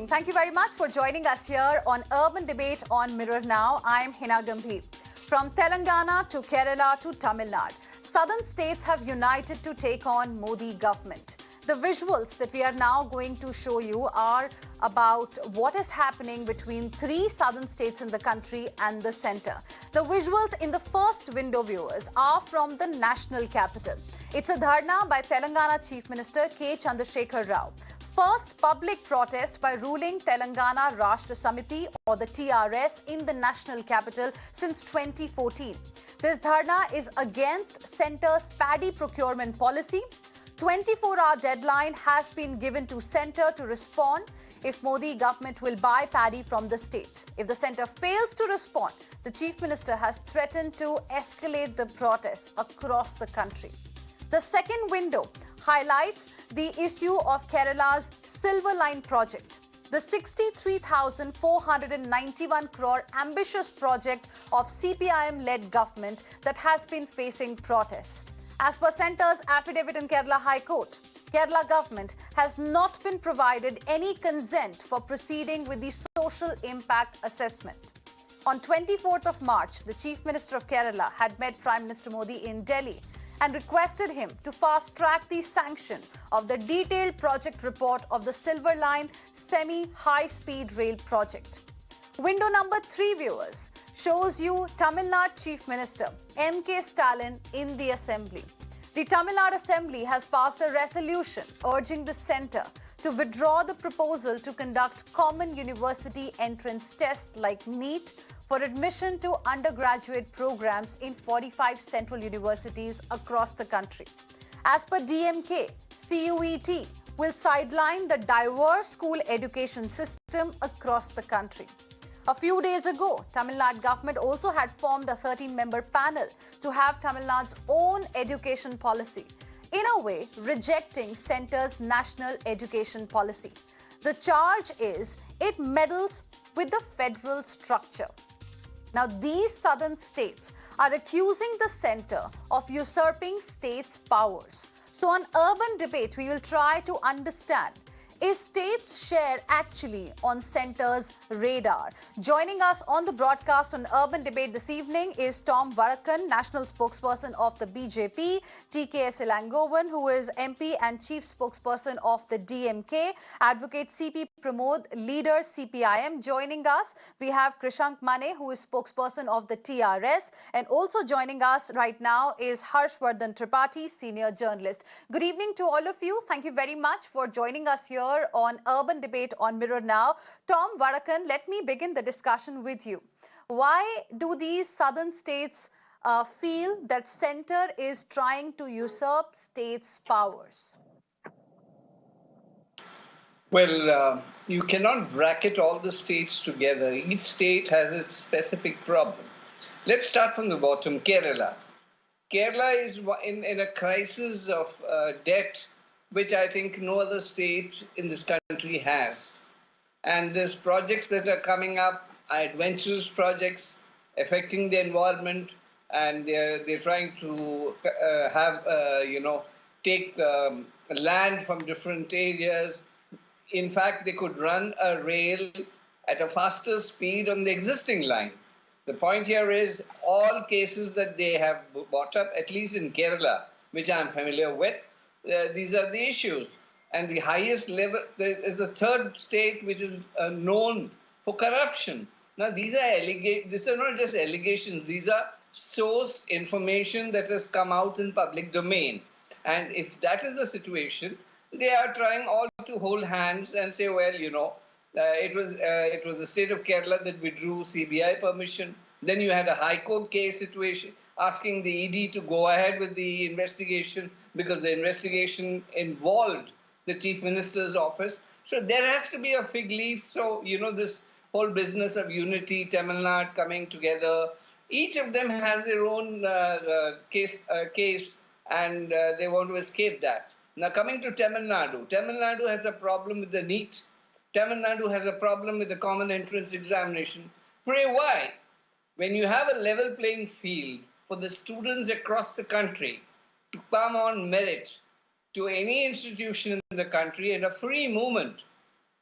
evening. Thank you very much for joining us here on Urban Debate on Mirror Now. I'm Heena Gambhir. From Telangana to Kerala to Tamil Nadu, southern states have united to take on Modi government. The visuals that we are now going to show you are about what is happening between three southern states in the country and the centre. The visuals in the first window, viewers, are from the national capital. It's a dharna by Telangana Chief Minister K. Chandrasekhar Rao. First public protest by ruling Telangana Rashtra Samiti or the TRS in the national capital since 2014. This dharna is against centre's paddy procurement policy. 24-hour deadline has been given to centre to respond if Modi government will buy paddy from the state. If the centre fails to respond, the Chief Minister has threatened to escalate the protests across the country. The second window highlights the issue of Kerala's Silver Line project, the 63,491 crore ambitious project of CPIM-led government that has been facing protests. As per Centre's affidavit in Kerala High Court, Kerala government has not been provided any consent for proceeding with the social impact assessment. On 24th of March, the Chief Minister of Kerala had met Prime Minister Modi in Delhi and requested him to fast-track the sanction of the detailed project report of the Silver Line semi-high-speed rail project. Window number 3, viewers, shows you Tamil Nadu Chief Minister M.K. Stalin in the Assembly. The Tamil Nadu Assembly has passed a resolution urging the centre to withdraw the proposal to conduct common university entrance tests like NEET for admission to undergraduate programs in 45 central universities across the country. As per DMK, CUET will sideline the diverse school education system across the country. A few days ago, Tamil Nadu government also had formed a 13-member panel to have Tamil Nadu's own education policy, in a way rejecting centre's national education policy. The charge is it meddles with the federal structure. Now, these southern states are accusing the centre of usurping states' powers. So on Urban Debate, we will try to understand, is states' share actually on centre's radar? Joining us on the broadcast on Urban Debate this evening is Tom Vadakkan, national spokesperson of the BJP, TKS Ilangovan, who is MP and chief spokesperson of the DMK, Advocate CP Pramod, leader CPIM. Joining us, we have Krishank Mane, who is spokesperson of the TRS, and also joining us right now is Harshvardhan Tripathi, senior journalist. Good evening to all of you. Thank you very much for joining us here on Urban Debate on Mirror Now. Tom Vadakkan, let me begin the discussion with you. Why do these southern states feel that centre is trying to usurp states' powers? Well, you cannot bracket all the states together. Each state has its specific problem. Let's start from the bottom, Kerala. Kerala is in a crisis of debt, which I think no other state in this country has. And there's projects that are coming up, adventurous projects affecting the environment, and they're trying to take land from different areas. In fact, they could run a rail at a faster speed on the existing line. The point here is all cases that they have brought up, at least in Kerala, which I'm familiar with, these are the issues. And the highest level is the third state, which is known for corruption. Now, these are not just allegations. These are source information that has come out in public domain. And if that is the situation, they are trying all to hold hands and say, well, it was the state of Kerala that withdrew CBI permission. Then you had a High Court case situation asking the ED to go ahead with the investigation because the investigation involved the Chief Minister's office. So there has to be a fig leaf. So, this whole business of unity, Tamil Nadu coming together, each of them has their own case, and they want to escape that. Now, coming to Tamil Nadu has a problem with the NEET. Tamil Nadu has a problem with the common entrance examination. Pray why? When you have a level playing field for the students across the country to come on merit to any institution in the country and a free movement,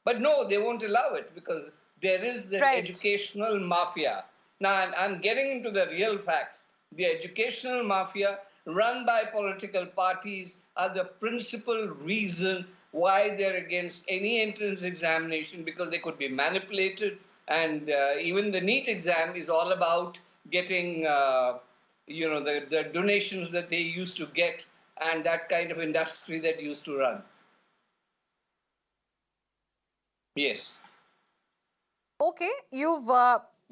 But no, they won't allow it because there is the Right. educational mafia. Now, I'm getting into the real facts. The educational mafia run by political parties are the principal reason why they're against any entrance examination, because they could be manipulated. And even the NEET exam is all about getting, the donations that they used to get and that kind of industry that used to run. Yes. Okay, you've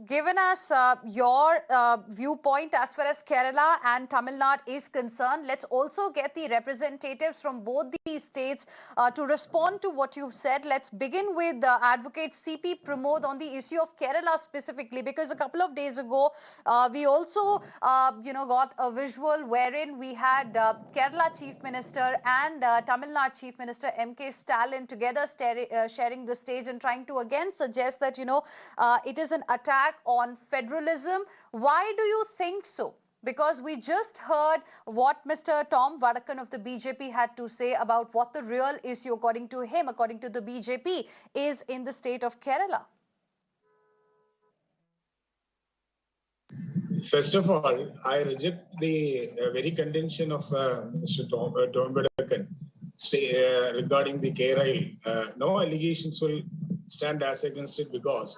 given us your viewpoint as far as Kerala and Tamil Nadu is concerned. Let's also get the representatives from both these states to respond to what you've said. Let's begin with Advocate C.P. Pramod on the issue of Kerala specifically, because a couple of days ago, we also, got a visual wherein we had Kerala Chief Minister and Tamil Nadu Chief Minister M.K. Stalin together sharing the stage and trying to again suggest that, it is an attack on federalism. Why do you think so? Because we just heard what Mr. Tom Vadakkan of the BJP had to say about what the real issue, according to him, according to the BJP, is in the state of Kerala. First of all, I reject the very contention of Mr. Tom Vadakkan regarding the Kerala. No allegations will stand as against it because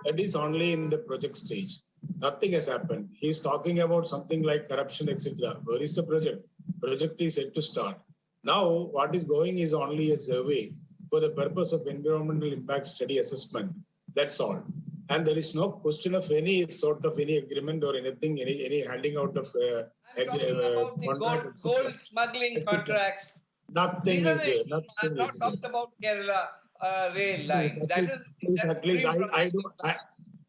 it is only in the project stage. Nothing has happened. He is talking about something like corruption, etc. Where is the project? Project is yet to start. Now, what is going is only a survey for the purpose of environmental impact study assessment. That's all. And there is no question of any sort of any agreement or anything, any handing out of gold smuggling contracts. Nothing is there. Nothing is there. Talked about Kerala rail line.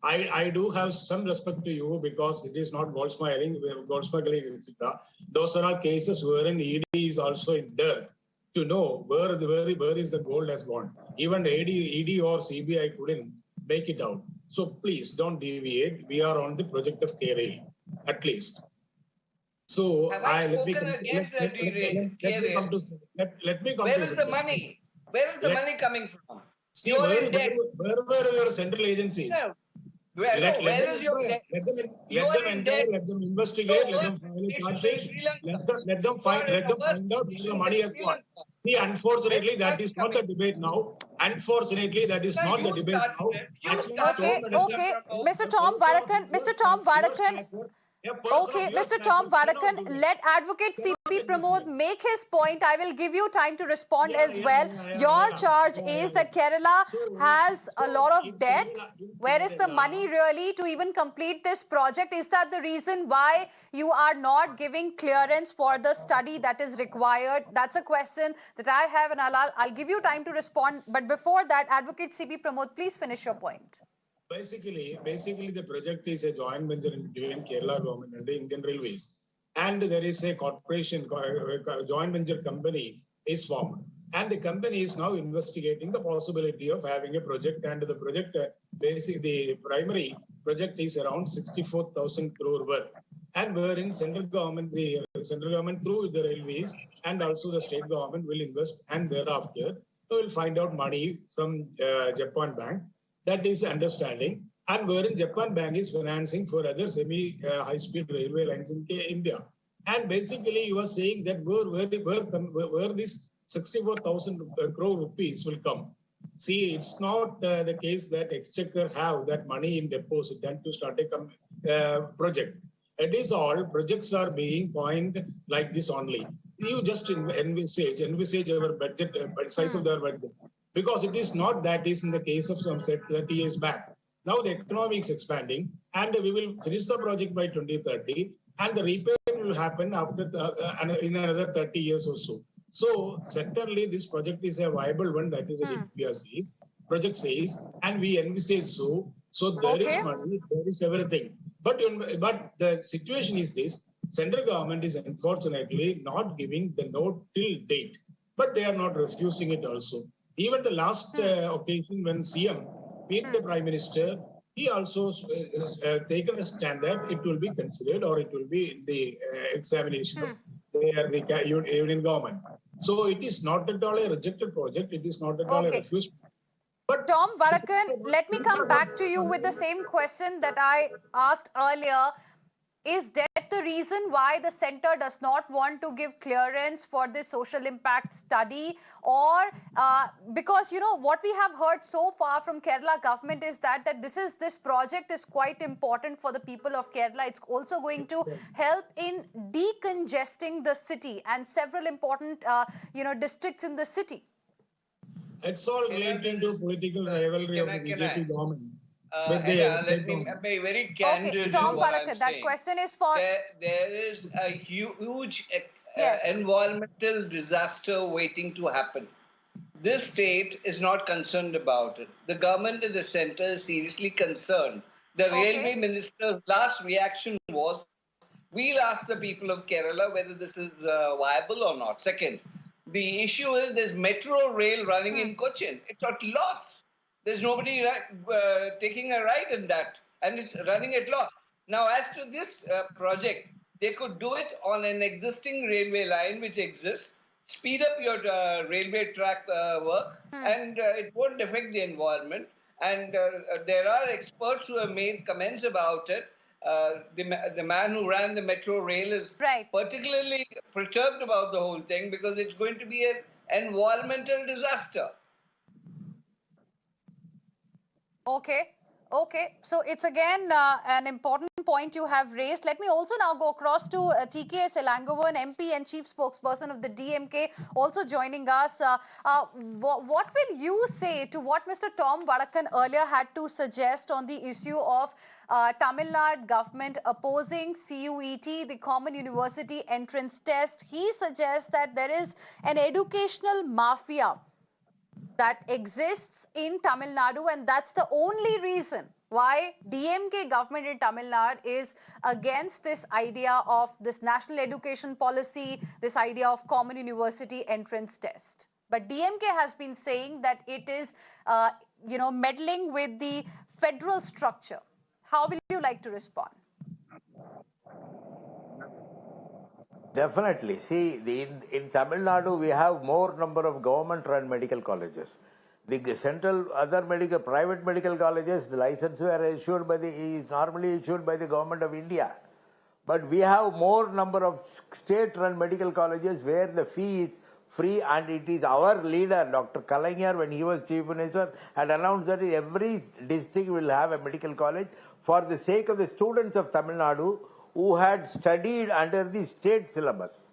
I do have some respect to you because it is not gold smuggling, etc. Those are all cases wherein ED is also in dearth to know where is the gold has gone. Even ED or CBI couldn't make it out. So please don't deviate. We are on the project of Kerala, at least. So let me come to. Where is the money? Where is the money coming from? See, where were your central agencies? No. Where is your debt? Let them investigate, let them find out where the money has gone. See, unfortunately, that is not the debate now. Unfortunately, that is not the debate now. Okay, Mr. Tom Vadakkan. Okay, Mr. Tom Vadakkan, let Advocate C.P. Pramod make his point. I will give you time to respond as well. Your charge is that Kerala has a lot of debt. Where is the money really to even complete this project? Is that the reason why you are not giving clearance for the study that is required? That's a question that I have, and I'll give you time to respond. But before that, Advocate C.P. Pramod, please finish your point. Basically, the project is a joint venture between Kerala government and the Indian Railways. And there is a corporation, a joint venture company is formed. And the company is now investigating the possibility of having a project. And the project, the primary project is around 64,000 crore worth. And wherein central government through the railways and also the state government will invest. And thereafter, they will find out money from Japan Bank. That is understanding, and wherein Japan Bank is financing for other semi-high-speed railway lines in India. And basically, you are saying that where this 64,000 crore rupees will come. See, it's not the case that Exchequer have that money in deposit and to start a project. It is all projects are being coined like this only. You just envisage our budget, size of their budget. Because it is not that is in the case of some 30 years back. Now the economy is expanding and we will finish the project by 2030 and the repayment will happen after in another 30 years or so. So certainly this project is a viable one, that is a DPRC. Project says, and we envisage so. So there is money, there is everything. But the situation is this, central government is unfortunately not giving the note till date, but they are not refusing it also. Even the last occasion when CM met the Prime Minister, he also taken a stand that it will be considered or it will be in the examination of the union government. So it is not at all a rejected project. It is not at all a refused. But Tom Vadakkan, let me come back to you with the same question that I asked earlier. Is that the reason why the center does not want to give clearance for this social impact study? Or because, you know, what we have heard so far from Kerala government is that this project is quite important for the people of Kerala. It's also going to help in decongesting the city and several important, districts in the city. it's all relating to political rivalry of the BJP government. With the Heena, let me be very candid Okay, in Tom what I'm Vadakkan, that saying. question is for... There is a huge Yes. environmental disaster waiting to happen. This state is not concerned about it. The government and the center is seriously concerned. The railway minister's last reaction was, we'll ask the people of Kerala whether this is viable or not. Second, the issue is there's metro rail running in Cochin. It's at loss. There's nobody taking a ride in that, and it's running at loss. Now, as to this project, they could do it on an existing railway line which exists, speed up your railway track work, and it won't affect the environment. And there are experts who have made comments about it. The man who ran the metro rail is particularly perturbed about the whole thing because it's going to be an environmental disaster. Okay. So it's again an important point you have raised. Let me also now go across to TKS Elangovan, MP and Chief Spokesperson of the DMK, also joining us. What will you say to what Mr. Tom Vadakkan earlier had to suggest on the issue of Tamil Nadu government opposing CUET, the Common University Entrance Test? He suggests that there is an educational mafia that exists in Tamil Nadu, and that's the only reason why DMK government in Tamil Nadu is against this idea of this national education policy, this idea of common university entrance test. But DMK has been saying that it is, meddling with the federal structure. How will you like to respond? Definitely. See, in Tamil Nadu, we have more number of government-run medical colleges. The central other private medical colleges, the license is normally issued by the government of India. But we have more number of state-run medical colleges where the fee is free, and it is our leader, Dr. Kalaignar, when he was Chief Minister, had announced that every district will have a medical college for the sake of the students of Tamil Nadu who had studied under the state syllabus.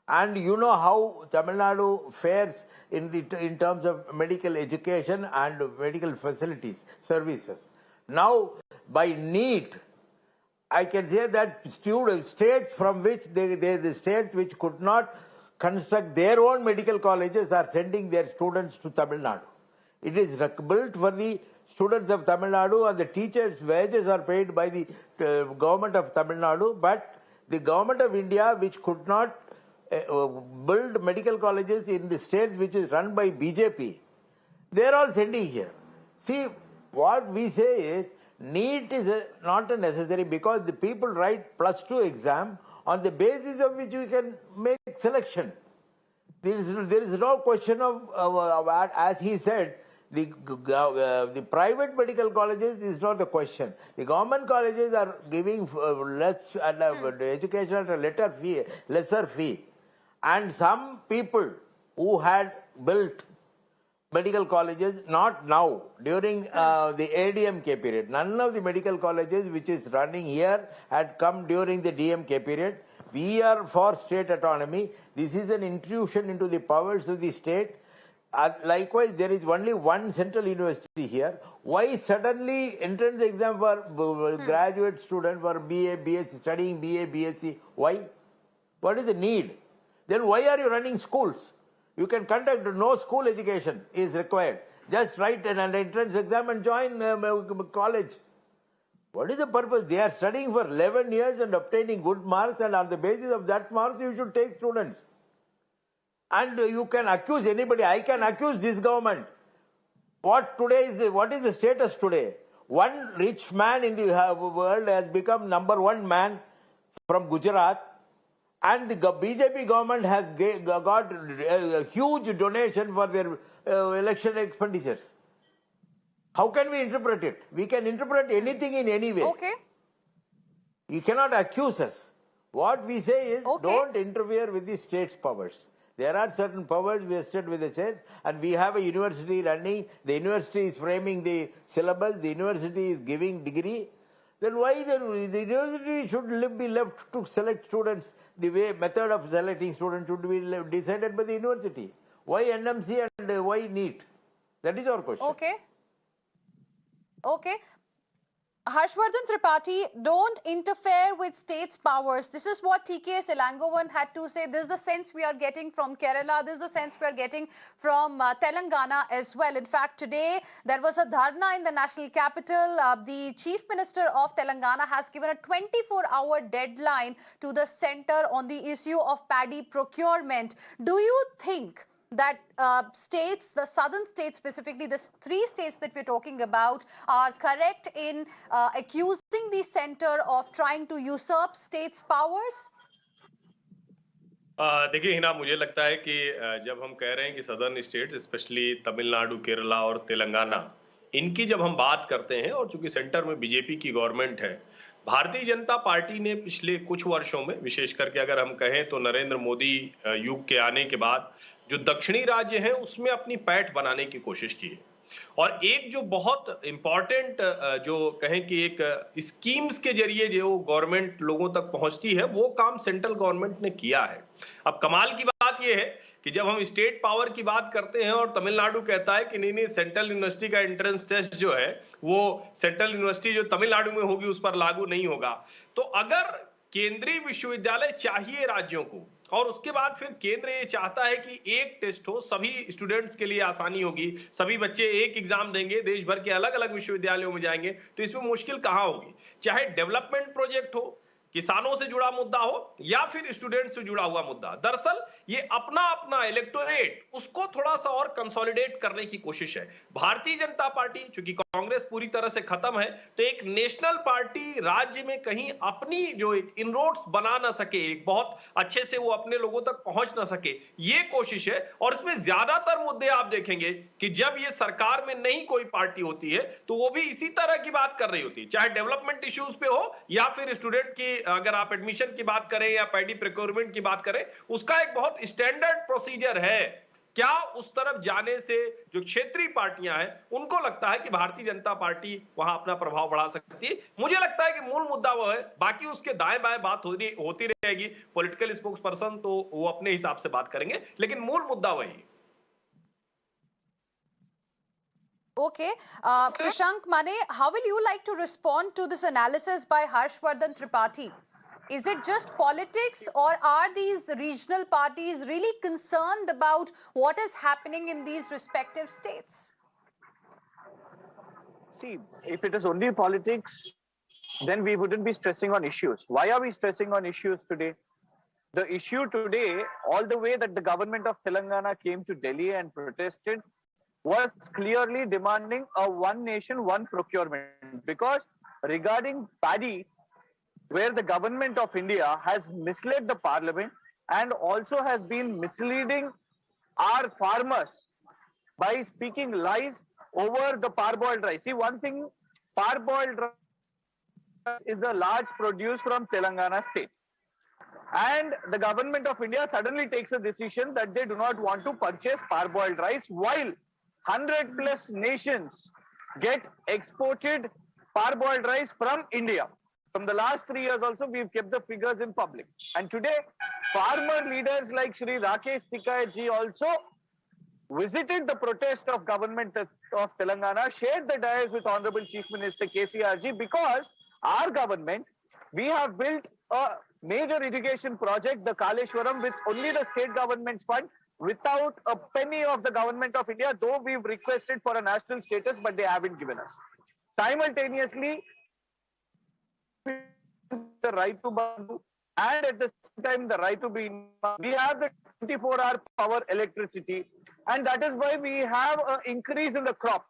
And you know how Tamil Nadu fares in terms of medical education and medical facilities, services. Now, by NEET, I can say that states from which the states which could not construct their own medical colleges are sending their students to Tamil Nadu. It is built for the students of Tamil Nadu, and the teachers' wages are paid by the government of Tamil Nadu, but the government of India, which could not build medical colleges in the states which is run by BJP, they are all sending here. See, what we say is, NEET is not a necessary, because the people write +2 exam on the basis of which you can make selection. There is no question of as he said, the private medical colleges is not the question. The government colleges are giving less education at a lesser fee. And some people who had built medical colleges, not now, during the ADMK period. None of the medical colleges which is running here had come during the DMK period. We are for state autonomy. This is an intrusion into the powers of the state. Likewise, there is only one central university here. Why suddenly entrance exam for graduate students for BA, BSc, studying BA, BSc? Why? What is the need? Then why are you running schools? You can conduct no school education is required. Just write an entrance exam and join college. What is the purpose? They are studying for 11 years and obtaining good marks, and on the basis of that marks, you should take students. And you can accuse anybody. I can accuse this government. What is the status today? One rich man in the world has become #1 man from Gujarat, and the BJP government has got a huge donation for their election expenditures. How can we interpret it? We can interpret anything in any way. Okay. You cannot accuse us. What we say is, Okay. don't interfere with the state's powers. There are certain powers vested with the states, and we have a university running. The university is framing the syllabus. The university is giving degree. Then why the university should be left to select students? The way method of selecting students should be decided by the university. Why NMC and why NEET? That is our question. Okay. Okay. Harshvardhan Tripathi, don't interfere with states' powers. This is what TKS Elangovan had to say. This is the sense we are getting from Kerala. This is the sense we are getting from Telangana as well. In fact, today there was a dharna in the national capital. The Chief Minister of Telangana has given a 24-hour deadline to the centre on the issue of paddy procurement. Do you think that states, the southern states specifically, the three states that we're talking about, are correct in accusing the centre of trying to usurp states' powers? देखिए हिना, मुझे लगता है कि जब हम कह रहे हैं कि southern states specially Tamil Nadu, Kerala और तेलंगाना, इनकी जब हम बात करते हैं, और चूंकि सेंटर में बीजेपी की गवर्नमेंट है, भारतीय जनता पार्टी ने पिछले कुछ वर्षों में, विशेष करके अगर हम कहें तो नरेंद्र मोदी युग के आने के बाद, जो दक्षिणी राज्य हैं उसमें अपनी पैठ बनाने की कोशिश की है। और एक जो बहुत इंपॉर्टेंट जो कहें कि एक स्कीम्स के जरिए जो गवर्नमेंट लोगों तक पहुंचती है, वो काम सेंट्रल गवर्नमेंट ने किया है। अब कमाल की बात यह है कि जब हम स्टेट पावर की बात करते हैं और तमिलनाडु कहता है कि नहीं सेंट्रल यूनिवर्सिटी का एंट्रेंस टेस्ट जो है वो सेंट्रल यूनिवर्सिटी जो तमिलनाडु में होगी उस पर लागू नहीं होगा, तो अगर केंद्रीय विश्वविद्यालय चाहिए राज्यों को, और उसके बाद फिर केंद्र ये चाहता है कि एक टेस्ट हो, सभी स्टूडेंट्स के लिए आसानी होगी, सभी बच्चे एक एग्जाम देंगे, देश भर के अलग अलग विश्वविद्यालयों में जाएंगे, तो इसमें मुश्किल कहां होगी? चाहे डेवलपमेंट प्रोजेक्ट हो, किसानों से जुड़ा मुद्दा हो या फिर स्टूडेंट से जुड़ा हुआ मुद्दा, दरअसल ये अपना अपना इलेक्टोरेट उसको थोड़ा सा और कंसोलिडेट करने की कोशिश है। भारतीय जनता पार्टी, चूंकि कांग्रेस पूरी तरह से खत्म है, तो एक नेशनल पार्टी राज्य में कहीं अपनी जो एक इनरोड्स बना ना सके, एक बहुत अच्छे से वो अपने लोगों तक पहुंच ना सके, ये कोशिश है। और इसमें ज्यादातर मुद्दे आप देखेंगे कि जब ये सरकार में नहीं कोई पार्टी होती है तो वो भी इसी तरह की बात कर रही होती है, चाहे डेवलपमेंट इश्यूज पे हो या फिर स्टूडेंट की, अगर आप एडमिशन की बात करें या पैडी प्रोक्योरमेंट की बात करें, उसका एक बहुत स्टैंडर्ड प्रोसीजर है। क्या उस तरफ जाने से जो क्षेत्रीय पार्टियां हैं उनको लगता है कि भारतीय जनता पार्टी वहां अपना प्रभाव बढ़ा सकती है? मुझे लगता है कि मूल मुद्दा वो है, बाकी उसके दाएं बाएं बात होती रहेगी, पॉलिटिकल स्पोक्स पर्सन तो वो अपने हिसाब से बात करेंगे, लेकिन मूल मुद्दा वही है। Okay. Prashank Mane, how will you like to respond to this analysis by Harshvardhan Tripathi? Is it just politics, or are these regional parties really concerned about what is happening in these respective states? See, if it is only politics, then we wouldn't be stressing on issues. Why are we stressing on issues today? The issue today, all the way that the government of Telangana came to Delhi and protested, was clearly demanding a one nation, one procurement. Because regarding paddy, where the government of India has misled the parliament and also has been misleading our farmers by speaking lies over the parboiled rice. See, one thing, parboiled rice is a large produce from Telangana state. And the government of India suddenly takes a decision that they do not want to purchase parboiled rice, while 100 plus nations get exported parboiled rice from India. From the last 3 years also, we've kept the figures in public. And today, farmer leaders like Shri Rakesh Tikayat ji also visited the protest of government of Telangana, shared the dais with Honorable Chief Minister KCR ji, because our government, we have built a major irrigation project, the Kaleshwaram, with only the state government's fund, without a penny of the government of India, though we've requested for a national status, but they haven't given us. Simultaneously, the right to bamboo, and at the same time the right to be, we have the 24-hour power electricity, and that is why we have an increase in the crop.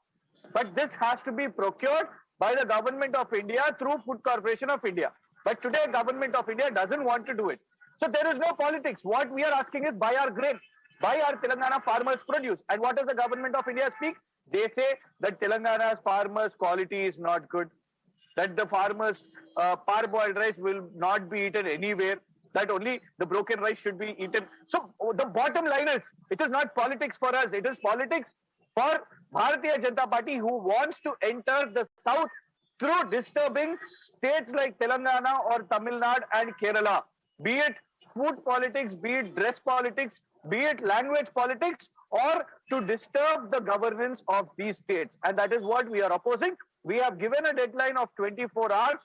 But this has to be procured by the government of India through Food Corporation of India. But today, government of India doesn't want to do it. So there is no politics. What we are asking is, buy our grain, buy our Telangana farmers' produce. And what does the government of India speak? They say that Telangana's farmers' quality is not good, that the farmers' parboiled rice will not be eaten anywhere, that only the broken rice should be eaten. So the bottom line is, it is not politics for us, it is politics for Bharatiya Janata Party, who wants to enter the south through disturbing states like Telangana or Tamil Nadu and Kerala, be it food politics, be it dress politics, be it language politics, or to disturb the governance of these states. And that is what we are opposing. We have given a deadline of 24 hours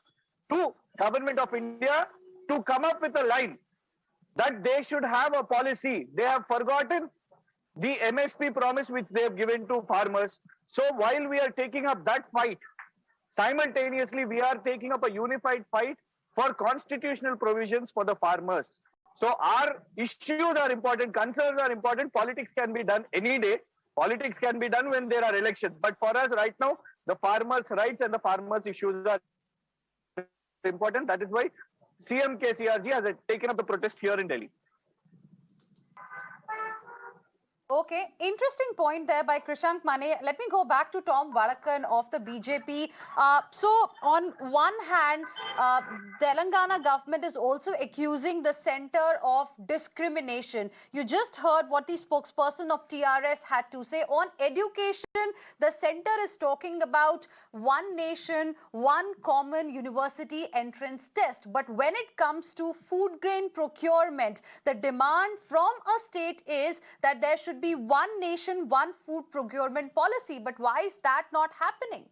to Government of India to come up with a line that they should have a policy. They have forgotten the MSP promise which they have given to farmers. So while we are taking up that fight, simultaneously we are taking up a unified fight for constitutional provisions for the farmers. So our issues are important, concerns are important. Politics can be done any day. Politics can be done when there are elections. But for us right now, the farmers' rights and the farmers' issues are important. That is why CM KCRG has taken up the protest here in Delhi. Okay, interesting point there by Krishank Mane. Let me go back to Tom Vadakkan of the BJP. So on one hand, Telangana government is also accusing the center of discrimination. You just heard what the spokesperson of TRS had to say. On education, the center is talking about one nation, one common university entrance test. But when it comes to food grain procurement, the demand from a state is that there should be one nation, one food procurement policy. But why is that not happening?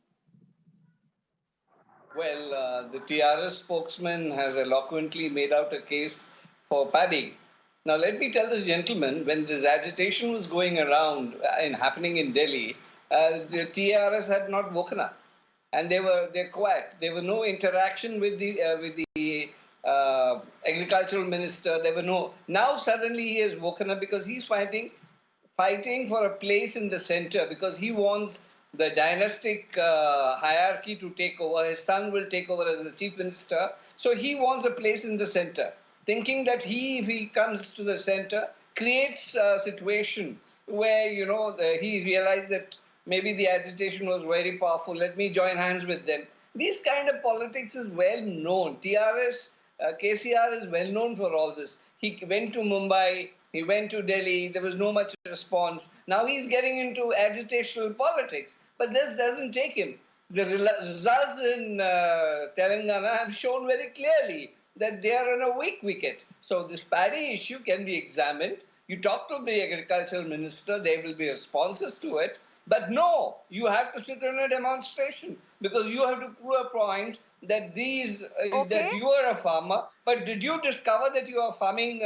Well, the TRS spokesman has eloquently made out a case for Paddy. Now, let me tell this gentleman, when this agitation was going around and happening in Delhi, the TRS had not woken up, and they're quiet. There was no interaction with the agricultural minister. There were no. Now suddenly he has woken up because he's fighting for a place in the center, because he wants the dynastic hierarchy to take over. His son will take over as the chief minister. So he wants a place in the center, thinking that if he comes to the center, creates a situation where, he realized that maybe the agitation was very powerful. Let me join hands with them. This kind of politics is well known. TRS, KCR is well known for all this. He went to Mumbai. He went to Delhi. There was no much response. Now he's getting into agitational politics. But this doesn't take him. The results in Telangana have shown very clearly that they are on a weak wicket. So this Paddy issue can be examined. You talk to the agricultural minister, there will be responses to it. But no, you have to sit on a demonstration, because you have to prove a point that that you are a farmer. But did you discover that your farming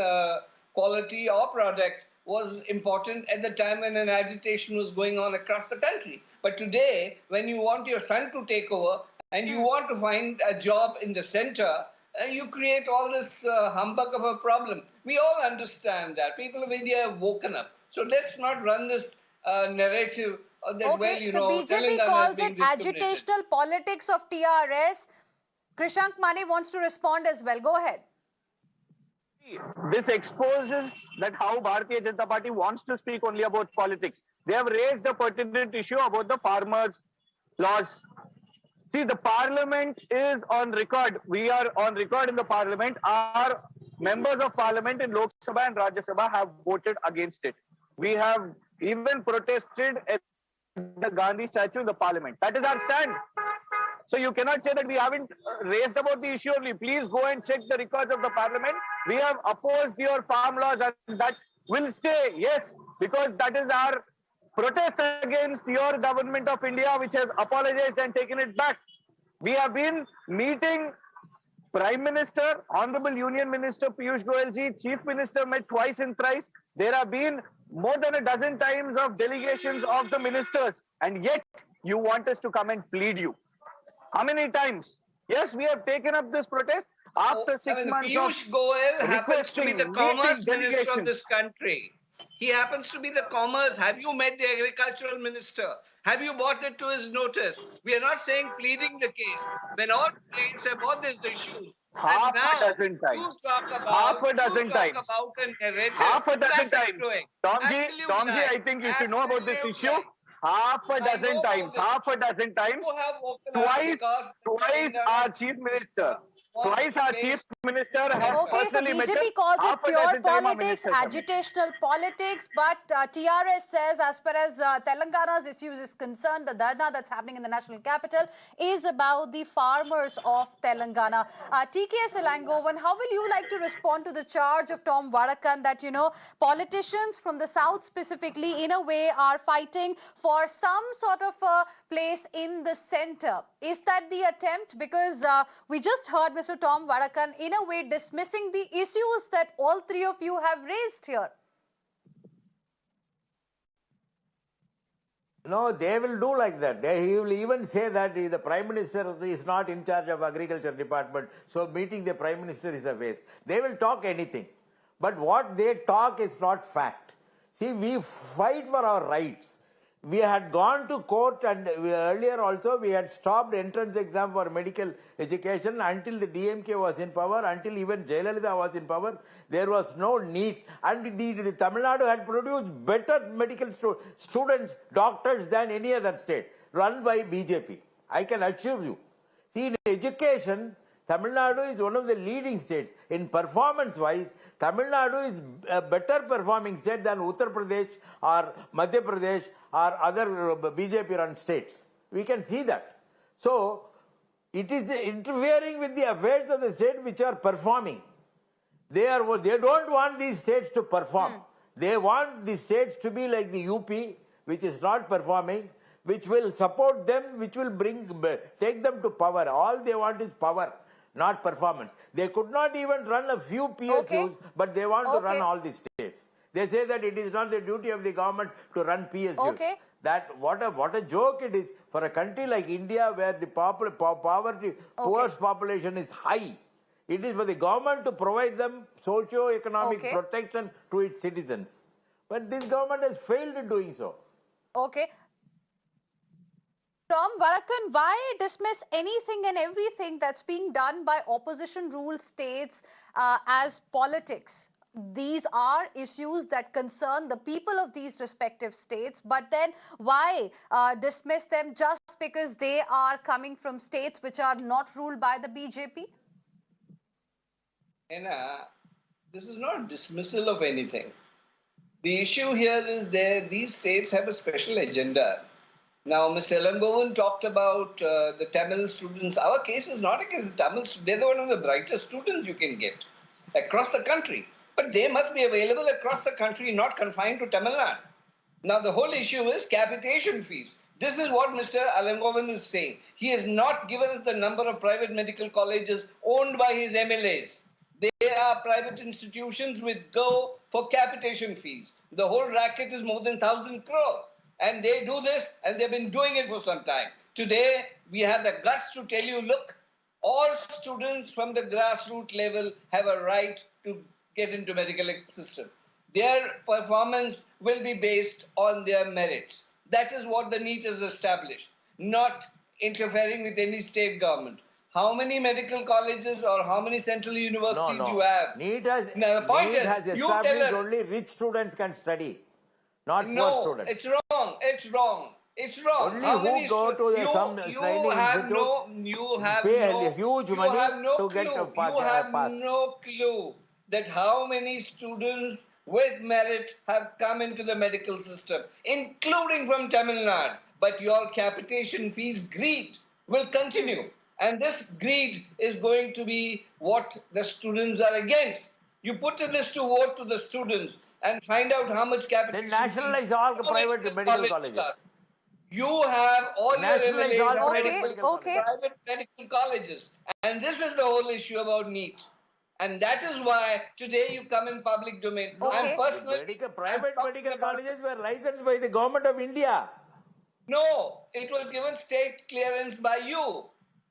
quality or product was important at the time when an agitation was going on across the country? But today, when you want your son to take over and you want to find a job in the center, you create all this humbug of a problem. We all understand that. People of India have woken up. So let's not run this narrative that, so BJP calls it agitational politics of TRS. Krishank Mane wants to respond as well. Go ahead. This exposes that how Bharatiya Janata Party wants to speak only about politics. They have raised the pertinent issue about the farmers' laws. See, the parliament is on record. We are on record in the parliament. Our members of parliament in Lok Sabha and Rajya Sabha have voted against it. We have even protested at the Gandhi statue in the parliament. That is our stand. So you cannot say that we haven't raised about the issue only. Please go and check the records of the parliament. We have opposed your farm laws, and that will stay, yes, because that is our protest against your government of India, which has apologized and taken it back. We have been meeting Prime Minister, Honorable Union Minister Piyush Goyal ji, Chief Minister met twice and thrice. There have been more than a dozen times of delegations of the ministers, and yet you want us to come and plead you. How many times? Yes, we have taken up this protest after 6 months. Piyush Goyal happens to be the commerce minister of this country. He happens to be the commerce. Have you met the agricultural minister? Have you brought it to his notice? We are not saying pleading the case. When all states have all these issues, half a dozen times. Half a dozen times. Tomji, I think you should know about this issue. half a I dozen know times, about this. You have woken up twice, because the twice our Telangana chief minister, was twice our chief faced. minister has Okay, so personally met us. BJP calls it Half a pure dozen times our politics, ministers have met. agitational politics, but TRS says, as far as Telangana's issues is concerned, the dharna that's happening in the national capital is about the farmers of Telangana. TKS Elangovan, how will you like to respond to the charge of Tom Vadakkan that, politicians from the south specifically, in a way, are fighting for some sort of a place in the center? Is that the attempt? Because we just heard Mr. Tom Vadakkan in a way dismissing the issues that all three of you have raised here. No, they will do like that. He will even say that the Prime Minister is not in charge of Agriculture Department, so meeting the Prime Minister is a waste. They will talk anything. But what they talk is not fact. See, we fight for our rights. We had gone to court, and earlier also we had stopped entrance exam for medical education until the DMK was in power, until even Jayalalitha was in power. There was no NEET, and the Tamil Nadu had produced better medical students, doctors than any other state, run by BJP. I can assure you. See, in education, Tamil Nadu is one of the leading states. In performance-wise, Tamil Nadu is a better performing state than Uttar Pradesh or Madhya Pradesh or other BJP-run states. We can see that. So, it is interfering with the affairs of the state which are performing. They don't want these states to perform. They want the states to be like the UP, which is not performing, which will support them, which will take them to power. All they want is power, not performance. They could not even run a few PSUs, but they want to run all the states. They say that it is not the duty of the government to run PSUs. Okay. That what a joke it is for a country like India, where the poverty, poorest population is high. It is for the government to provide them socio-economic protection to its citizens. But this government has failed in doing so. Okay. Tom Vadakkan, why dismiss anything and everything that's being done by opposition-ruled states as politics? These are issues that concern the people of these respective states, but then why dismiss them just because they are coming from states which are not ruled by the BJP? Heena, this is not dismissal of anything. The issue here is these states have a special agenda. Now, Mr. Elangovan talked about the Tamil students. Our case is not against the Tamil students. They're one of the brightest students you can get across the country. But they must be available across the country, not confined to Tamil Nadu. Now, the whole issue is capitation fees. This is what Mr. Elangovan is saying. He has not given us the number of private medical colleges owned by his MLAs. They are private institutions which go for capitation fees. The whole racket is more than 1,000 crore. And they do this, and they've been doing it for some time. Today, we have the guts to tell you, look, all students from the grassroots level have a right to get into medical system. Their performance will be based on their merits. That is what the NEET has established, not interfering with any state government. How many medical colleges or how many central universities you have? NEET has established only rich students can study, not poor students. It's wrong. It's wrong. It's wrong. Only who go to some training institute pay a huge money to get a pass. You have no clue that how many students with merit have come into the medical system, including from Tamil Nadu. But your capitation fees greed will continue. And this greed is going to be what the students are against. You put this to vote to the students and find out how much capitation. Then nationalize all the private medical colleges. You have all your MLAs private medical colleges. And this is the whole issue about NEET. And that is why today you come in public domain. I'm personally... Private medical colleges were licensed by the government of India. No, it was given state clearance by you.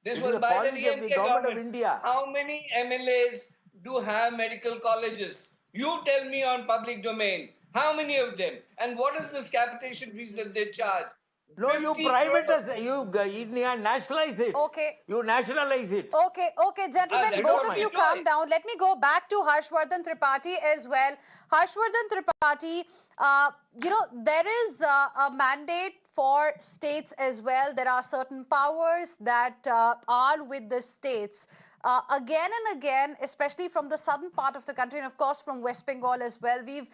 This was by the DMK government of India. How many MLAs do have medical colleges? You tell me on public domain. How many of them? And what is this capitation fees that they charge? No, you 50 privatize, you nationalize it. Okay. You nationalize it. Okay, gentlemen, they both don't of you mind. calm down. Let me go back to Harshvardhan Tripathi as well. Harshvardhan Tripathi, there is a mandate for states as well. There are certain powers that are with the states. Again and again, especially from the southern part of the country and of course from West Bengal as well, we've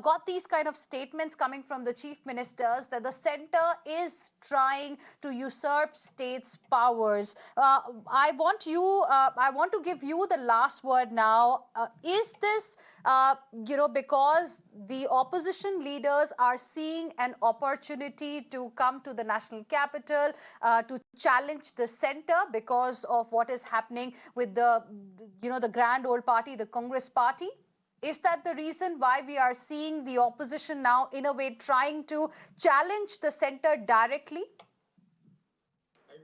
got these kind of statements coming from the chief ministers that the center is trying to usurp states' powers. I want to give you the last word now. Is this, because the opposition leaders are seeing an opportunity to come to the national capital to challenge the center because of what is happening with the grand old party, the Congress party? Is that the reason why we are seeing the opposition now in a way trying to challenge the center directly?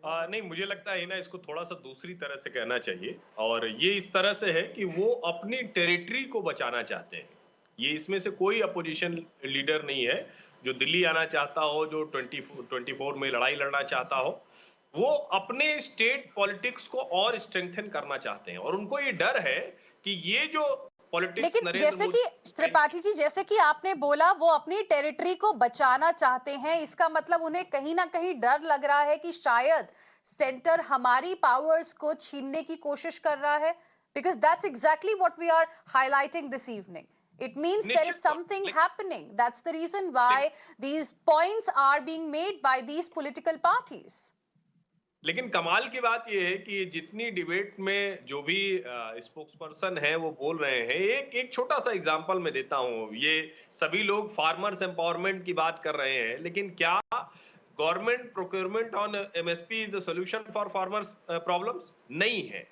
नहीं, मुझे लगता है ना इसको थोड़ा सा दूसरी तरह से कहना चाहिए और ये इस तरह से है कि वो अपनी टेरिटरी को बचाना चाहते हैं। ये इसमें से कोई अपोजिशन लीडर नहीं है जो दिल्ली आना चाहता हो, जो 24 में लड़ाई लड़ना चाहता हो। वो अपने स्टेट पॉलिटिक्स को और स्ट्रेंथन करना चाहते हैं और उनको ये डर है कि ये जो पॉलिटिक्स, लेकिन जैसे कि त्रिपाठी जी, जैसे कि आपने बोला वो अपनी टेरिटरी को बचाना चाहते हैं, इसका मतलब उन्हें कहीं ना कहीं डर लग रहा है कि शायद सेंटर हमारी पावर्स को छीनने की कोशिश कर रहा है, because that's exactly what we are highlighting this evening. It means there is something happening. That's the reason why these points are being made by these political parties. लेकिन कमाल की बात यह है कि जितनी डिबेट में जो भी स्पोक्सपर्सन है वो बोल रहे हैं, एक छोटा सा एग्जांपल मैं देता हूं। ये सभी लोग फार्मर्स एम्पावरमेंट की बात कर रहे हैं, लेकिन क्या government procurement on MSP is the solution for farmers problems? नहीं है।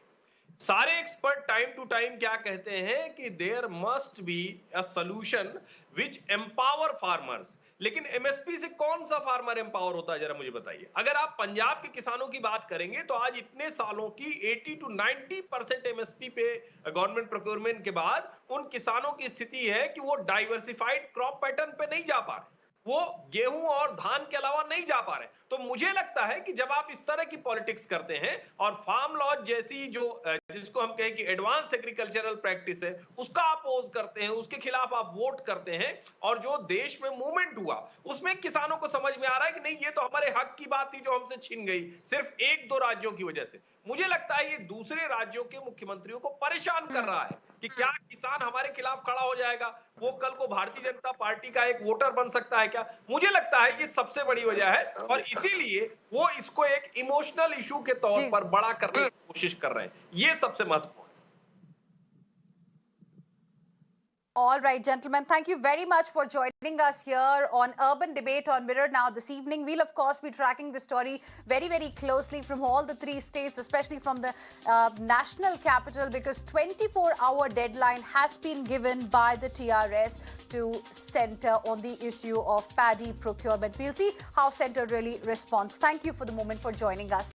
सारे एक्सपर्ट टाइम टू टाइम क्या कहते हैं कि there must be a solution which empower farmers. लेकिन एमएसपी से कौन सा फार्मर एम्पावर होता है, जरा मुझे बताइए। अगर आप पंजाब के किसानों की बात करेंगे तो आज इतने सालों की 80 to 90% एमएसपी पे गवर्नमेंट प्रोक्योरमेंट के बाद उन किसानों की स्थिति है कि वो डाइवर्सिफाइड क्रॉप पैटर्न पे नहीं जा पा रहे, वो गेहूं और धान के अलावा नहीं जा पा रहे। तो मुझे लगता है कि जब आप इस तरह की पॉलिटिक्स करते हैं और फार्म लॉ जैसी जो जिसको हम कहें कि एडवांस एग्रीकल्चरल प्रैक्टिस है उसका अपोज करते हैं, उसके खिलाफ आप वोट करते हैं, और जो देश में मूवमेंट हुआ उसमें किसानों को समझ में आ रहा है कि नहीं, ये तो हमारे हक की बात थी जो हमसे छीन गई सिर्फ 1-2 राज्यों की वजह से। मुझे लगता है ये दूसरे राज्यों के मुख्यमंत्रियों को परेशान कर रहा है कि क्या किसान हमारे खिलाफ खड़ा हो जाएगा, वो कल को भारतीय जनता पार्टी का एक वोटर बन सकता है क्या? मुझे लगता है ये सबसे बड़ी वजह है और इसीलिए वो इसको एक इमोशनल इशू के तौर पर बड़ा करने की कोशिश कर रहे हैं। ये सबसे महत्वपूर्ण। All right, gentlemen, thank you very much for joining us here on Urban Debate on Mirror Now this evening. We'll, of course, be tracking the story very, very closely from all the 3 states, especially from the national capital, because 24-hour deadline has been given by the TRS to Centre on the issue of paddy procurement. We'll see how Centre really responds. Thank you for the moment for joining us.